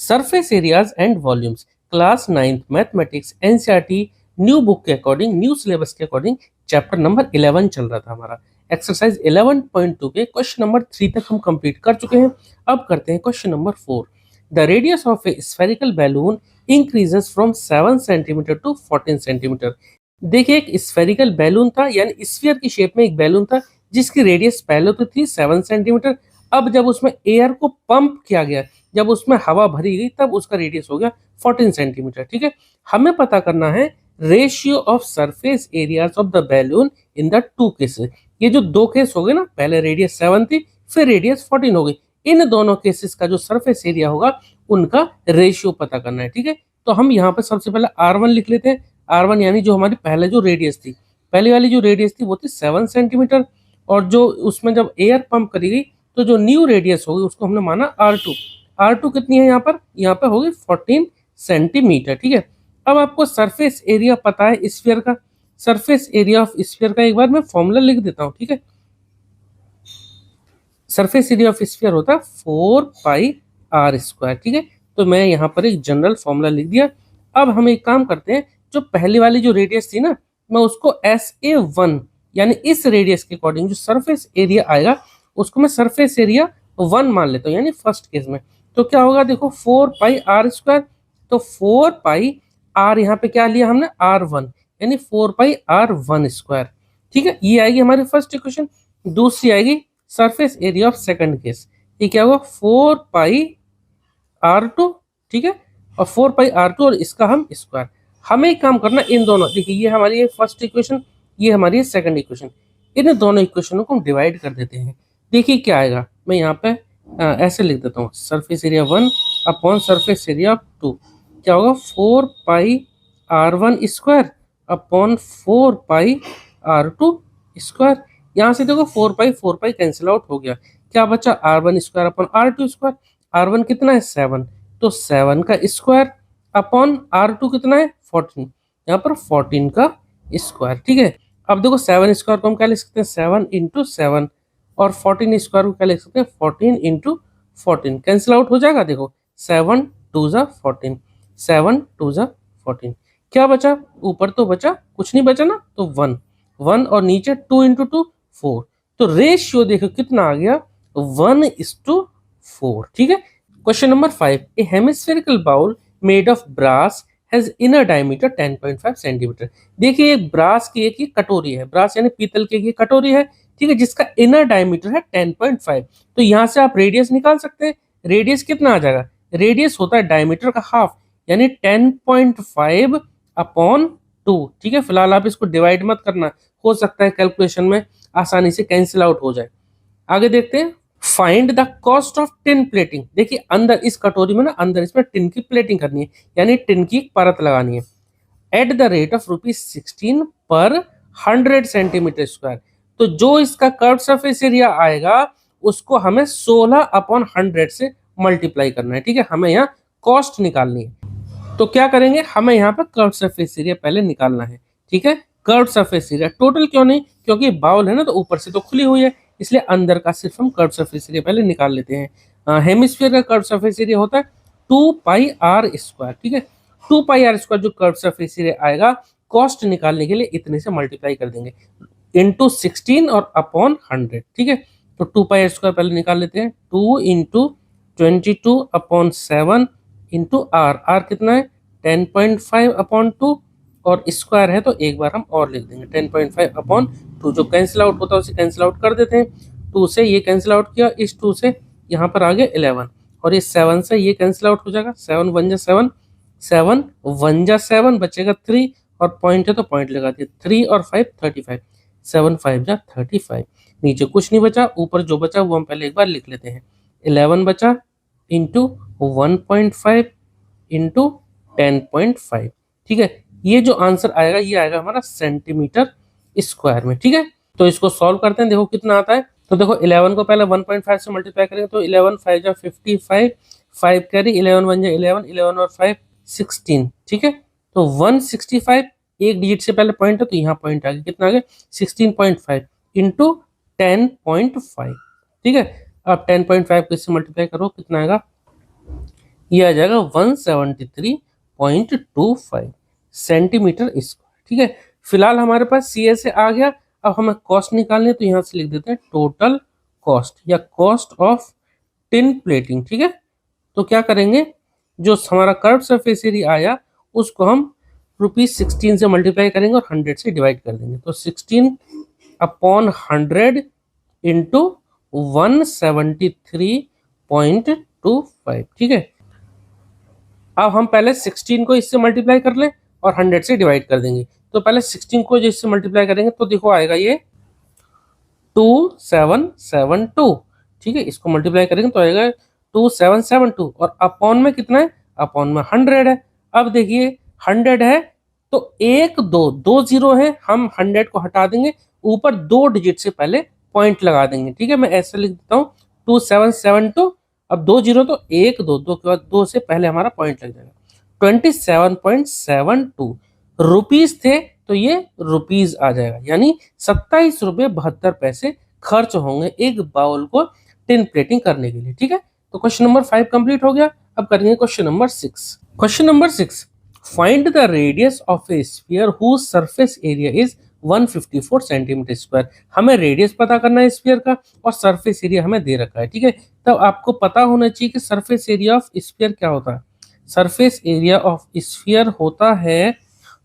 Surface areas and volumes, class 9th mathematics NCERT new book के according, new syllabus के according chapter number 11 चल रहा था हमारा। एक्सरसाइज 11.2 के क्वेश्चन नंबर 3 तक हम कंप्लीट कर चुके हैं। अब करते हैं question number 4। The radius of a spherical balloon increases from 7 centimetre to 14 centimetre. देखिए, एक स्फेरिकल बैलून था, यानी स्फीयर की शेप में एक बैलून था जिसकी रेडियस पहले तो थी 7 सेंटीमीटर। अब जब उसमें एयर को पंप किया गया, जब उसमें हवा भरी गई, तब उसका रेडियस हो गया 14 सेंटीमीटर। ठीक है, हमें पता करना है ratio of surface areas of the balloon in the two cases. ये जो दो केस हो गए ना, पहले रेडियस 7 थी, फिर रेडियस 14 हो गई, इन दोनों केसेस का जो सरफेस एरिया होगा उनका रेशियो पता करना है। ठीक है, तो हम यहाँ पे सबसे पहले R1 लिख लेते हैं। R1 यानी जो हमारी पहले जो रेडियस थी, पहली वाली जो रेडियस थी वो थी 7 सेंटीमीटर, और जो उसमें जब एयर पंप करी गई तो जो न्यू रेडियस होगी उसको हमने माना R2। R2 कितनी है यहाँ पे होगी 14 सेंटीमीटर। ठीक है, अब आपको सरफेस एरिया पता है स्फीयर का। सरफेस एरिया ऑफ स्फीयर का एक बार मैं फॉर्मूला लिख देता हूँ। ठीक है, सरफेस एरिया ऑफ स्फीयर होता है 4πr²। ठीक है, तो मैं यहाँ पर एक जनरल फॉर्मूला लिख दिया। अब हम एक काम करते हैं, जो पहली वाली जो रेडियस थी ना, मैं उसको SA1 यानी इस रेडियस के अकॉर्डिंग जो सरफेस एरिया आएगा उसको मैं सरफेस एरिया 1 मान लेता हूँ, यानी फर्स्ट केस में। तो क्या होगा, देखो 4πr², तो 4πr यहाँ पे क्या लिया हमने R1, यानी 4πr1²। ठीक है, ये आएगी हमारी फर्स्ट इक्वेशन। दूसरी आएगी surface area of second case, ये क्या होगा 4πr2। ठीक है, और 4πr2 और इसका हम स्क्वायर। हमें एक काम करना, इन दोनों, देखिए ये हमारी है फर्स्ट इक्वेशन, ये हमारी है सेकंड इक्वेशन, इन दोनों इक्वेशनों को हम डिवाइड कर देते हैं। देखिए क्या आएगा, मैं यहाँ पे ऐसे लिख देता हूँ, surface area 1 upon surface area 2, क्या होगा 4πr1² अपॉन 4πr2²। यहाँ से देखो 4π कैंसिल आउट हो गया, क्या बचा R1² अपॉन R2²। R1 कितना है 7, तो 7 का स्क्वायर अपॉन R2 कितना है 14, यहाँ पर 14 का स्क्वायर। ठीक है, अब देखो 7 स्क्वायर को हम क्या लिख सकते हैं 7 × 7, और 14 स्क्वायर को क्या लिख सकते हैं 14 × 14, कैंसिल आउट हो जाएगा। देखो 7 2 ज़ा 14, 7 2 ज़ा 14, क्या बचा, ऊपर तो बचा कुछ नहीं बचा ना, तो 1 1, और नीचे 2 × 2 4, तो रेशियो देखो कितना आ गया 1:4। ठीक है, question number 5। A hemispherical bowl made of brass has inner diameter 10.5 centimetre. देखिए एक ब्रास की एक ये कटोरी है, ब्रास यानी पीतल की ये कटोरी है। ठीक है, जिसका इनर डायमीटर है 10.5। तो यहाँ से आप रेडियस निकाल सकते हैं। रेडियस कितना आ जाएगा, रेडियस होता है डायमीटर का हाफ, यानी 10.5 अपॉन 2। ठीक है, फिलहाल आप इसको डिवाइड मत करना, हो सकता है कैलकुलेशन में आसानी से कैंसिल आउट हो जाए। आगे देखते हैं, find the cost of tin plating. देखिए अंदर इस कटोरी में ना, अंदर इसमें टिन की प्लेटिंग करनी है, यानी टिन की परत लगानी है, एट द रेट ऑफ ₹16 पर 100 सेंटीमीटर स्क्वायर। तो जो इसका कर्व सरफेस एरिया आएगा उसको हमें 16/100 से मल्टीप्लाई करना है। ठीक है, हमें यहाँ कॉस्ट निकालनी है, तो क्या करेंगे, हमें यहाँ पर कर्व सरफेस एरिया पहले निकालना है। ठीक है, कर्व सरफेस एरिया, टोटल क्यों नहीं, क्योंकि बाउल है ना, तो ऊपर से तो खुली हुई है, इसलिए अंदर का सिर्फ हम कर्व सरफेस एरिया पहले निकाल लेते हैं। हेमिस्फीयर का कर्व सरफेस एरिया होता है 2πr²। ठीक है, 2πr² जो कर्व सरफेस एरिया आएगा, कॉस्ट निकालने के लिए इतने से मल्टीप्लाई कर देंगे इंटू 16 और अपॉन 100। ठीक है, तो 2πr² पहले निकाल लेते हैं, 2 × 22 अपॉन 7 इंटू r कितना है 10.5 अपॉन 2, और स्क्वायर है तो एक बार हम और लिख देंगे 10.5 अपॉन 2। जो कैंसिल आउट होता है उसे कैंसिल आउट कर देते हैं। 2 से ये कैंसिल आउट किया, इस 2 से यहाँ पर आ गया 11, और इस 7 से ये कैंसिल आउट हो जाएगा, 7 1 जा 7, 7 1 जा 7, बचेगा 3, और पॉइंट है तो पॉइंट लगा दिए, 3 और 5 35, 7 5 जा 35। नीचे कुछ नहीं बचा, ऊपर जो बचा वो हम पहले एक बार लिख लेते हैं, 11 बचा इंटू 1.5 इंटू 10.5। ठीक है, ये जो आंसर आएगा ये आएगा हमारा सेंटीमीटर स्क्वायर में। ठीक है, तो इसको सॉल्व करते हैं, देखो कितना आता है। तो देखो 11 को पहले 1.5 से मल्टीप्लाई करेंगे, तो 11 5 जा 55, 5 कैरी, 11 1 जा 11, 11 और 5 16। ठीक है, तो 165, एक डिजिट से पहले पॉइंट है तो यहाँ पॉइंट आ गया, कितना आ गया 16.5 इंटू 10.5। ठीक है, अब 10.5 को इससे मल्टीप्लाई करो, कितना आएगा ये आ जाएगा 173.25 सेंटीमीटर स्क्वायर। ठीक है, फिलहाल हमारे पास सी ए से आ गया। अब हमें कॉस्ट निकालनी है, तो यहाँ से लिख देते हैं टोटल कॉस्ट या कॉस्ट ऑफ टिन प्लेटिंग। ठीक है, तो क्या करेंगे, जो हमारा कर्व सरफेस एरिया आया उसको हम ₹16 से मल्टीप्लाई करेंगे और 100 से डिवाइड कर देंगे। तो 16/100 इंटू 173.25। ठीक है, अब हम पहले 16 को इससे मल्टीप्लाई कर लें और 100 से डिवाइड कर देंगे। तो पहले 16 को जिससे मल्टीप्लाई करेंगे तो देखो आएगा ये 2772। ठीक है, इसको मल्टीप्लाई करेंगे तो आएगा 2772 और अपॉन में कितना है, अपॉन में 100 है। अब देखिए 100 है तो एक दो दो जीरो है, हम 100 को हटा देंगे, ऊपर 2 डिजिट से पहले पॉइंट लगा देंगे। ठीक है, मैं ऐसे लिख देता हूँ 2772। अब 2 जीरो तो एक दो, दो के बाद 2 से पहले हमारा पॉइंट लग जाएगा। 27.72 रुपीज थे तो ये रुपीज आ जाएगा, यानी 27 रुपये 72 पैसे खर्च होंगे एक बाउल को टिन प्लेटिंग करने के लिए। ठीक है, तो क्वेश्चन नंबर 5 कंप्लीट हो गया। अब करेंगे question number 6। Question number 6, find the radius of a sphere whose surface area is 154 centimetre square. हमें रेडियस पता करना है स्फीयर का और सरफेस एरिया हमें दे रखा है। ठीक है, तब आपको पता होना चाहिए कि सरफेस एरिया ऑफ स्फीयर क्या होता है। सरफेस एरिया ऑफ स्फीयर होता है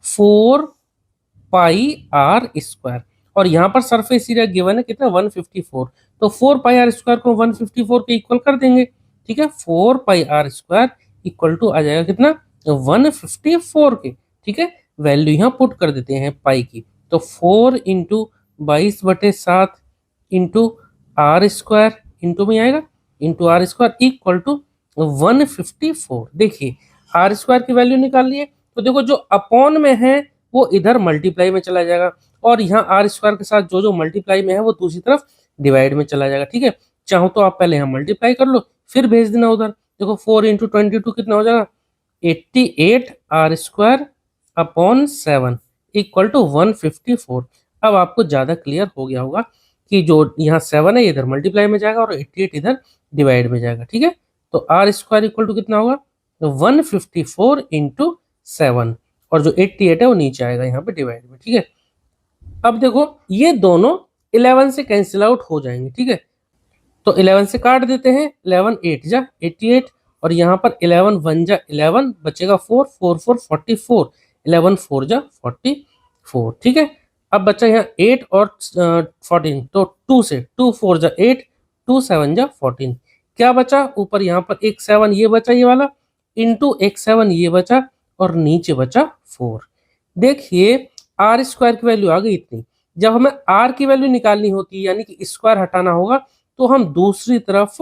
4πr²। और यहाँ पर सरफेस एरिया गिवन है कितना, 154। तो 4πr² को 154 के इक्वल कर देंगे। ठीक है, 4πr² इक्वल टू आ जाएगा कितना, 154 के। ठीक है, वैल्यू यहाँ पुट कर देते हैं पाई की। तो 4 इंटू 22/7 इंटू r² इंटू में आएगा इंटू r² इक्वल टू 154। देखिए r² की वैल्यू निकाल लिए, तो देखो जो अपॉन में है वो इधर मल्टीप्लाई में चला जाएगा और यहाँ r² के साथ जो जो मल्टीप्लाई में है वो दूसरी तरफ डिवाइड में चला जाएगा। ठीक है, चाहो तो आप पहले यहाँ मल्टीप्लाई कर लो फिर भेज देना उधर। देखो 4 इंटू 22 कितना हो जाएगा, 88r² अपॉन 7 इक्वल टू 154। अब आपको ज्यादा क्लियर हो गया होगा कि जो यहाँ 7 है इधर मल्टीप्लाई में जाएगा और 88 इधर डिवाइड में जाएगा। ठीक है, तो r² इक्वल टू कितना होगा, 154 इंटू 7 और जो 88 है वो नीचे आएगा यहाँ पे डिवाइड में। ठीक है, अब देखो ये दोनों 11 से कैंसिल आउट हो जाएंगे। ठीक है, तो 11 से काट देते हैं, 11 8 जा 88 और यहाँ पर 11 1 जा 11 बचेगा 4 4 4 44, 11 4 जा 44। ठीक है, अब बचा यहाँ 8 और 14, तो 2 से 2 4 जा 8 2 7 जा 14। क्या बचा, ऊपर यहाँ पर एक 7 ये बचा ये वाला इंटू एक 7 ये बचा और नीचे बचा 4। देखिए r² की वैल्यू आ गई इतनी। जब हमें r की वैल्यू निकालनी होती है यानी कि स्क्वायर हटाना होगा तो हम दूसरी तरफ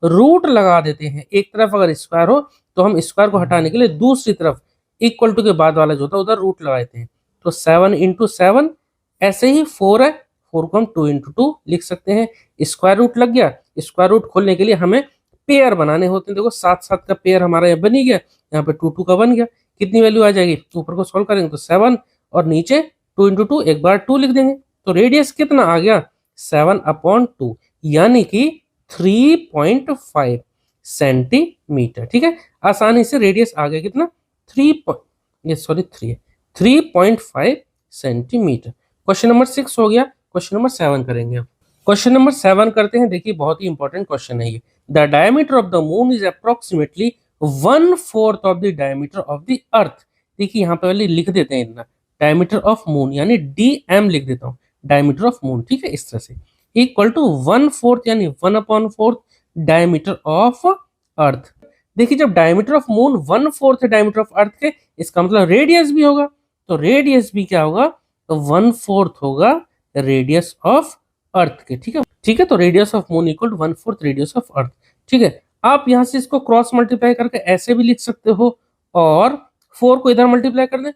रूट लगा देते हैं। एक तरफ अगर स्क्वायर हो तो हम स्क्वायर को हटाने के लिए दूसरी तरफ इक्वल टू के बाद वाला जो होता है उधर रूट लगा देते हैं। तो 7 इंटू 7, ऐसे ही 4 है, 4 को हम 2 इंटू 2 लिख सकते हैं। स्क्वायर रूट लग गया, स्क्वायर रूट खोलने के लिए हमें पेयर बनाने होते हैं। देखो 7 7 का पेयर हमारा यहाँ बन ही गया, यहाँ पे 2 2 का बन गया। कितनी वैल्यू आ जाएगी, ऊपर को सॉल्व करेंगे तो 7 और नीचे 2 इंटू 2, एक बार 2 लिख देंगे। तो रेडियस कितना आ गया, 7/2 यानी कि 3.5 सेंटीमीटर। ठीक है, आसानी से रेडियस आ गया कितना, 3.5 सेंटीमीटर। क्वेश्चन नंबर 6 हो गया। क्वेश्चन नंबर 7 करेंगे। क्वेश्चन नंबर 7 करते हैं। देखिए बहुत ही इंपॉर्टेंट क्वेश्चन है ये। The diameter of the moon is approximately 1/4 of the diameter of the earth. देखिए यहाँ पे पहले लिख देते हैं इतना, डायमीटर ऑफ मून यानी DM लिख देता हूँ, डायमीटर ऑफ मून। ठीक है, इस तरह से इक्वल टू 1/4 यानी 1/4 डायमीटर ऑफ अर्थ। देखिए जब डायमीटर ऑफ मून 1/4 है डायमीटर ऑफ अर्थ के, इसका मतलब रेडियस भी होगा। तो रेडियस भी क्या होगा, तो 1/4 होगा रेडियस ऑफ अर्थ के। ठीक है, ठीक है, तो radius of moon equal to 1/4 radius of earth. ठीक है, आप यहां से इसको क्रॉस मल्टीप्लाई करके ऐसे भी लिख सकते हो और 4 को इधर मल्टीप्लाई कर दें,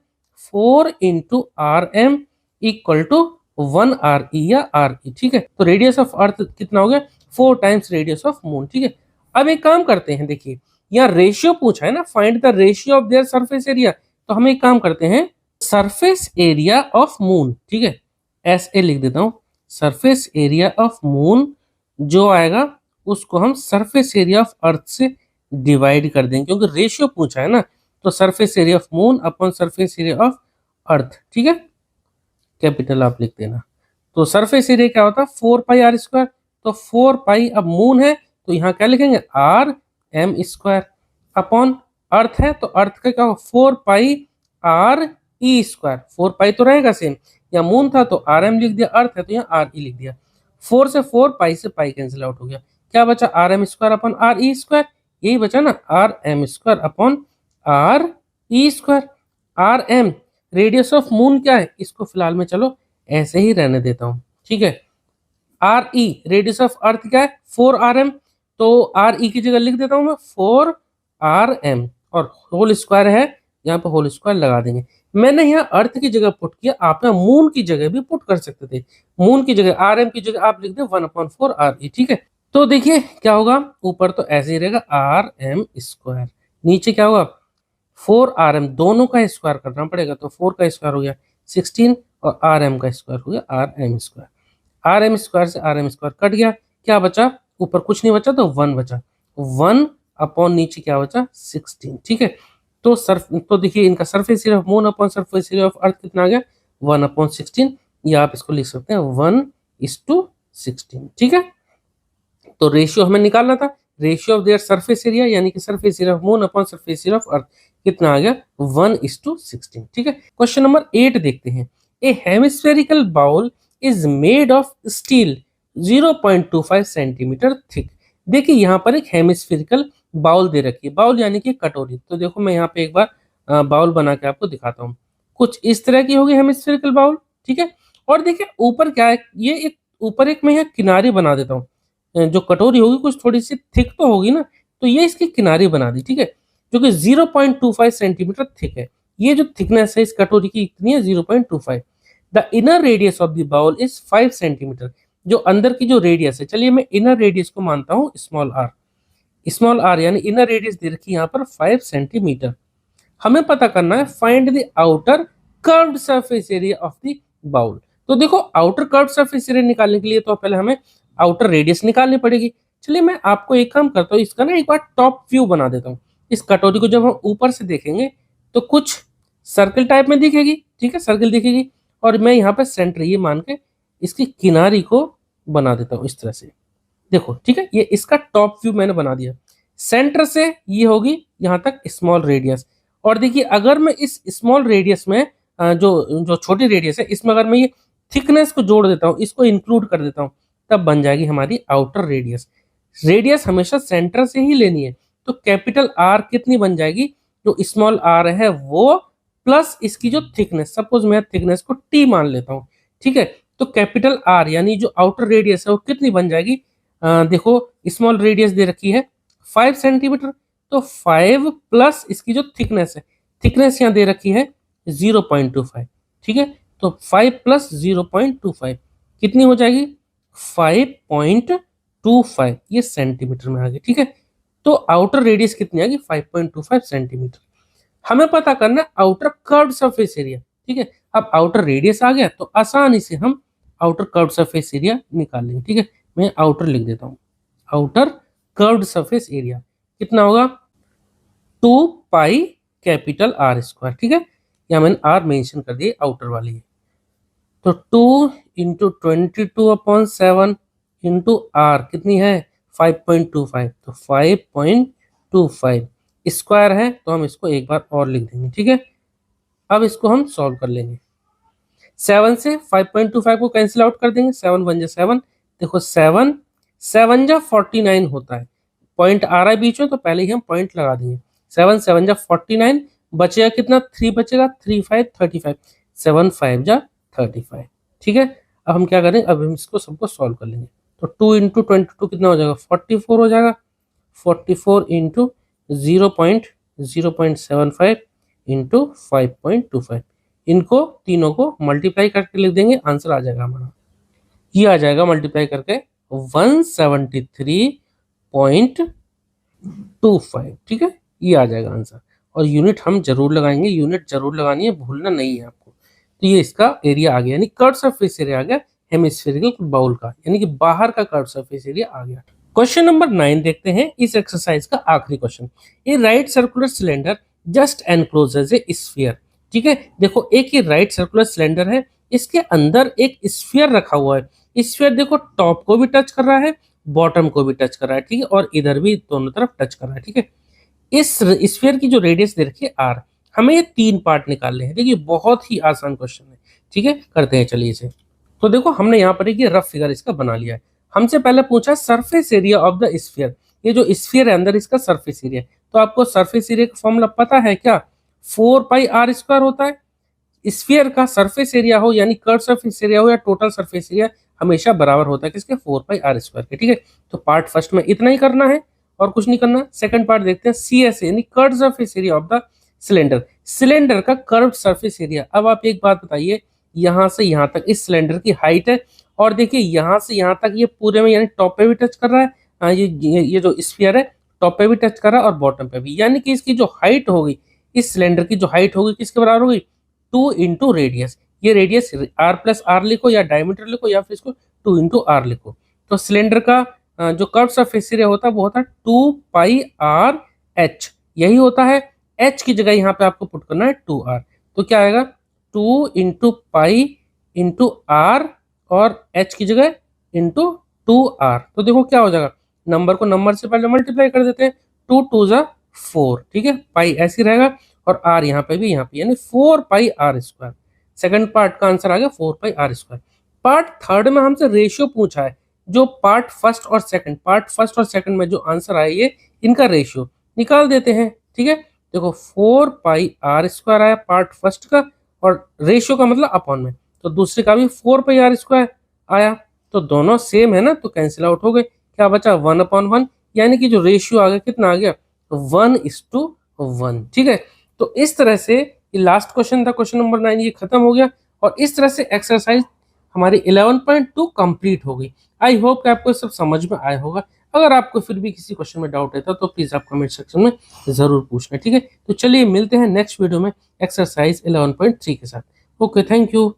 4 into RM equal to 1RE या RE। ठीक है, तो रेडियस ऑफ अर्थ कितना हो गया, 4 टाइम्स रेडियस ऑफ मून। ठीक है, अब एक काम करते हैं, देखिए यहाँ रेशियो पूछा है ना, find the ratio of their surface area. तो हम एक काम करते हैं, सरफेस एरिया ऑफ मून। ठीक है, SA लिख देता हूं, सरफेस एरिया ऑफ मून जो आएगा उसको हम सरफेस एरिया ऑफ अर्थ से डिवाइड कर देंगे, क्योंकि रेशियो पूछा है ना। तो surface area of moon upon surface area of earth, ठीक है, कैपिटल आप लिख देना। तो सरफेस एरिया क्या होता है 4 पाई r²। तो 4 पाई, अब मून है तो यहाँ क्या लिखेंगे r m², अपॉन अर्थ है तो अर्थ का क्या होगा 4 पाई r e²। 4 पाई तो रहेगा सेम, या मून था तो rm लिख दिया, अर्थ है तो यहाँ re लिख दिया। 4 से पाई कैंसिल आउट हो गया, क्या बचा rm² अपॉन re², यही बचा ना rm² upon re²। rm radius of moon क्या है, इसको फिलहाल में चलो ऐसे ही रहने देता हूं, ठीक है। आर ई रेडियस ऑफ अर्थ क्या है 4rm, तो आर ई की जगह लिख देता हूं मैं 4rm, और होल स्क्वायर है, यहाँ पे होल स्क्वायर लगा देंगे। मैंने यहाँ अर्थ की जगह पुट किया, आप यहाँ मून की जगह भी पुट कर सकते थे। मून की जगह rm की जगह आप लिख दे 1/4 re, ठीक है। तो देखिए क्या होगा, ऊपर तो ऐसे ही रहेगा rm², नीचे क्या होगा 4rm, दोनों का स्क्वायर करना पड़ेगा, तो 4 का स्क्वायर हो गया 16 और rm का स्क्वायर हो गया rm²। rm² से rm² कट गया, क्या बचा ऊपर कुछ नहीं बचा तो 1 बचा, 1 अपॉन नीचे क्या बचा 16, ठीक है। तो देखिए इनका surface area of moon upon surface area of earth कितना आ गया 1/16, या आप इसको लिख सकते हैं 1:16, ठीक है। तो रेशियो हमें निकालना था, ratio of their surface area यानी कि surface area of moon upon surface area of earth कितना आ गया 1:16, ठीक है। क्वेश्चन नंबर 8 देखते हैं। A hemispherical bowl is made of steel 0.25 centimetre thick. देखिए यहाँ पर एक हेमिस्फेरिकल बाउल दे रखी है, बाउल यानी कि कटोरी। तो देखो मैं यहाँ पे एक बार बाउल बना के आपको दिखाता हूँ। कुछ इस तरह की होगी हेमिस्फेरिकल बाउल, ठीक है। और देखिए ऊपर क्या है, ये एक ऊपर एक मैं यहाँ किनारे बना देता हूँ, जो कटोरी होगी कुछ थोड़ी सी थिक तो होगी ना, तो ये इसकी किनारे बना दी, ठीक है, जो कि 0.25 सेंटीमीटर थिक है। ये जो थिकनेस है इस कटोरी की इतनी है 0.25। The inner radius of the bowl is 5 centimetre. जो अंदर की जो रेडियस है, चलिए मैं इनर रेडियस को मानता हूँ स्मॉल आर यानी इनर रेडियस दे रखी है यहाँ पर 5 सेंटीमीटर। हमें पता करना है find the outer curved surface area of the bowl. तो देखो आउटर कर्व्ड सरफेस एरिया निकालने के लिए तो पहले हमें आउटर रेडियस निकालनी पड़ेगी। चलिए मैं आपको एक काम करता हूँ, इसका ना एक बार टॉप व्यू बना देता हूँ। इस कटोरी को जब हम ऊपर से देखेंगे तो कुछ सर्कल टाइप में दिखेगी, ठीक है, सर्कल दिखेगी, और मैं यहाँ पे सेंटर ये मान के इसकी किनारी को बना देता हूँ इस तरह से। देखो ठीक है, ये इसका टॉप व्यू मैंने बना दिया। सेंटर से ये होगी यहाँ तक स्मॉल रेडियस, और देखिए अगर मैं इस स्मॉल रेडियस में जो जो छोटी रेडियस है इसमें अगर मैं ये थिकनेस को जोड़ देता हूँ, इसको इंक्लूड कर देता हूँ, तब बन जाएगी हमारी आउटर रेडियस। रेडियस हमेशा सेंटर से ही लेनी है, तो कैपिटल आर कितनी बन जाएगी, जो स्मॉल आर है वो प्लस इसकी जो थिकनेस, सपोज मैं थिकनेस को टी मान लेता हूँ, ठीक है। तो कैपिटल आर यानी जो आउटर रेडियस है वो कितनी बन जाएगी, देखो स्मॉल रेडियस दे रखी है 5 सेंटीमीटर, तो 5 प्लस इसकी जो थिकनेस है, थिकनेस यहाँ दे रखी है 0.25, ठीक है। तो 5 प्लस 0.25 कितनी हो जाएगी 5.25, ये सेंटीमीटर में आ गई, ठीक है। तो आउटर रेडियस कितनी आ गई 5.25 सेंटीमीटर। हमें पता करना आउटर कर्व्ड सरफेस एरिया, ठीक है। अब आउटर रेडियस आ गया तो आसानी से हम आउटर कर्व्ड सरफेस एरिया निकाल लेंगे, ठीक है। मैं आउटर लिख देता हूँ, आउटर कर्व्ड सरफेस एरिया कितना होगा 2 पाई कैपिटल r², ठीक है। यहाँ मैंने r मेंशन कर दिया आउटर वाली, तो 2 इंटू 22/7 इंटू आर कितनी है 5.25, तो 5.25 स्क्वायर है, तो हम इसको एक बार और लिख देंगे, ठीक है। अब इसको हम सॉल्व कर लेंगे। 7 से 5.25 को कैंसिल आउट कर देंगे, 7 1 जा 7, देखो 7 7 जा 49 होता है, पॉइंट आ रहा है बीच में तो पहले ही हम पॉइंट लगा देंगे। 7 7 जा 49, बचेगा कितना 3 बचेगा, 3 5 35, 7 5 जा 35, ठीक है। अब हम क्या करें, अब हम इसको सबको सॉल्व कर लेंगे। तो 2 इंटू 22 कितना हो जाएगा 44 हो जाएगा, 44 इंटू 0.75 इंटू 5.25, इनको तीनों को मल्टीप्लाई करके लिख देंगे, आंसर आ जाएगा हमारा, ये आ जाएगा मल्टीप्लाई करके 173.25, ठीक है, ये आ जाएगा आंसर। और यूनिट हम जरूर लगाएंगे, यूनिट जरूर लगानी है, भूलना नहीं है आपको। तो ये इसका एरिया आ गया, यानी कर्व सरफेस एरिया आ गया हेमिस्फेरिकल बाउल का, यानी कि बाहर का कर्व सरफेस एरिया आ गया। क्वेश्चन नंबर 9 देखते हैं इस एक्सरसाइज का आखिरी क्वेश्चन। ए right circular cylinder just encloses ए स्फीयर। ठीक है, देखो एक ही राइट सर्कुलर सिलेंडर है, इसके अंदर एक स्फीयर रखा हुआ है। स्फीयर देखो टॉप को भी टच कर रहा है, बॉटम को भी टच कर रहा है, ठीक है, और इधर भी दोनों तरफ टच कर रहा है। ठीक है, इस स्फीयर की जो रेडियस दे रखी है आर, हमें ये 3 पार्ट निकालने हैं। देखिए बहुत ही आसान क्वेश्चन है। ठीक है, करते हैं चलिए इसे। तो देखो हमने यहाँ पर एक ये रफ फिगर इसका बना लिया है। हमसे पहले पूछा surface area of the sphere. ये जो स्फीयर है अंदर इसका सरफेस एरिया, तो आपको सरफेस एरिया का फॉर्मूला पता है क्या? 4 पाई r स्क्वायर होता है। स्फीयर का सरफेस एरिया हो यानी कर्व सरफेस एरिया हो या टोटल सरफेस एरिया, हमेशा बराबर होता है किसके? 4 पाई r स्क्वायर के। ठीक है, तो पार्ट फर्स्ट में इतना ही करना है और कुछ नहीं करना। सेकंड पार्ट देखते हैं, सी एस यानी curve surface area of the cylinder. Cylinder का कर्व सरफेस एरिया। अब आप एक बात बताइए, यहां से यहां तक इस सिलेंडर की हाइट है, और देखिए यहां से यहां तक ये पूरे में यानी टॉप पे भी टच कर रहा है। ये जो स्फीयर है टॉप पे भी टच कर रहा है और बॉटम पे भी, यानी कि इसकी जो हाइट होगी, इस सिलेंडर की जो हाइट होगी किसके बराबर होगी? 2 इंटू रेडियस। ये रेडियस r प्लस आर लिखो या डायमीटर लिखो या फिर इसको 2 इंटू आर लिखो। तो सिलेंडर का जो कर्व सरफेस एरिया होता है वो होता है 2 पाई r h, यही होता है। h की जगह यहाँ पे आपको पुट करना है 2r, तो क्या आएगा? 2 इंटू पाई इंटू आर और h की जगह इंटू 2r। तो देखो क्या हो जाएगा, नंबर को नंबर से पहले मल्टीप्लाई कर देते हैं। 2 2 जा 4, ठीक है, पाई ऐसे रहेगा और r यहाँ पे भी यहाँ पे, यानी 4 पाई r स्क्वायर। सेकंड पार्ट का आंसर आ गया 4 पाई r स्क्वायर। पार्ट थर्ड में हमसे रेशियो पूछा है। जो पार्ट फर्स्ट और सेकंड में जो आंसर आए ये इनका रेशियो निकाल देते हैं। ठीक है, देखो 4 पाई r स्क्वायर आया पार्ट फर्स्ट का, और रेशियो का मतलब अपॉन में, तो दूसरे का भी 4 पाई r स्क्वायर आया। तो दोनों सेम है ना, तो कैंसिल आउट हो गए। क्या बचा? 1/1, यानी कि जो रेशियो आ गया कितना आ गया? 1:1। ठीक है, तो इस तरह से ये लास्ट क्वेश्चन था, क्वेश्चन नंबर 9, ये खत्म हो गया। और इस तरह से एक्सरसाइज हमारी 11.2 कंप्लीट हो गई। आई होप कि आपको सब समझ में आया होगा। अगर आपको फिर भी किसी क्वेश्चन में डाउट रहता तो प्लीज आप कमेंट सेक्शन में जरूर पूछना। ठीक है, तो चलिए मिलते हैं नेक्स्ट वीडियो में एक्सरसाइज 11.3 के साथ। Okay, thank you.